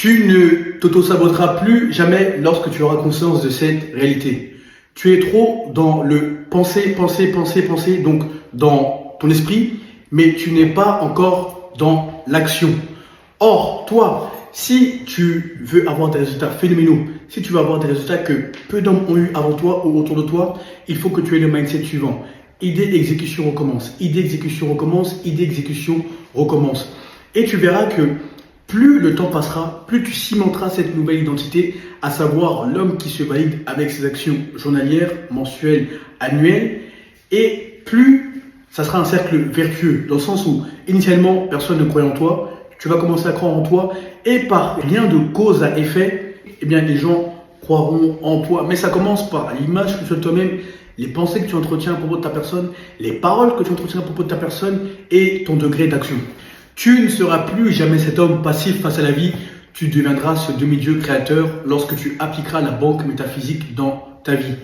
Tu ne t'auto-saboteras plus jamais lorsque tu auras conscience de cette réalité. Tu es trop dans le penser, donc dans ton esprit, mais tu n'es pas encore dans l'action. Or, toi, si tu veux avoir des résultats phénoménaux, si tu veux avoir des résultats que peu d'hommes ont eu avant toi ou autour de toi, il faut que tu aies le mindset suivant. Idée, exécution, recommence. Idée, exécution, recommence. Idée, exécution, recommence. Et tu verras que plus le temps passera, plus tu cimenteras cette nouvelle identité, à savoir l'homme qui se valide avec ses actions journalières, mensuelles, annuelles, et plus ça sera un cercle vertueux, dans le sens où initialement personne ne croyait en toi, tu vas commencer à croire en toi, et par lien de cause à effet, eh bien les gens croiront en toi. Mais ça commence par l'image que tu as de toi-même, les pensées que tu entretiens à propos de ta personne, les paroles que tu entretiens à propos de ta personne et ton degré d'action. Tu ne seras plus jamais cet homme passif face à la vie, tu deviendras ce demi-dieu créateur lorsque tu appliqueras la banque métaphysique dans ta vie.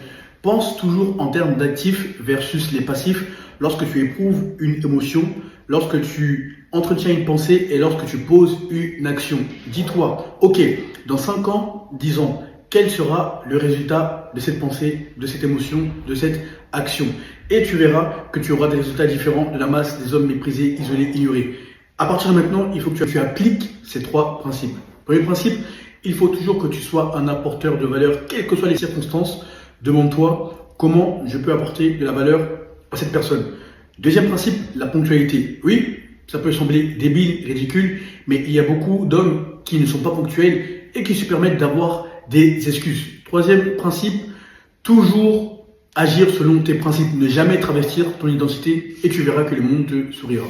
Pense toujours en termes d'actifs versus les passifs lorsque tu éprouves une émotion, lorsque tu entretiens une pensée et lorsque tu poses une action. Dis-toi, ok, dans 5 ans, 10 ans, quel sera le résultat de cette pensée, de cette émotion, de cette action? Et tu verras que tu auras des résultats différents de la masse des hommes méprisés, isolés, ignorés. À partir de maintenant, il faut que tu appliques ces 3 principes. Premier principe, il faut toujours que tu sois un apporteur de valeur, quelles que soient les circonstances. Demande-toi comment je peux apporter de la valeur à cette personne. Deuxième principe, la ponctualité. Oui, ça peut sembler débile, ridicule, mais il y a beaucoup d'hommes qui ne sont pas ponctuels et qui se permettent d'avoir des excuses. Troisième principe, toujours agir selon tes principes. Ne jamais travestir ton identité et tu verras que le monde te sourira.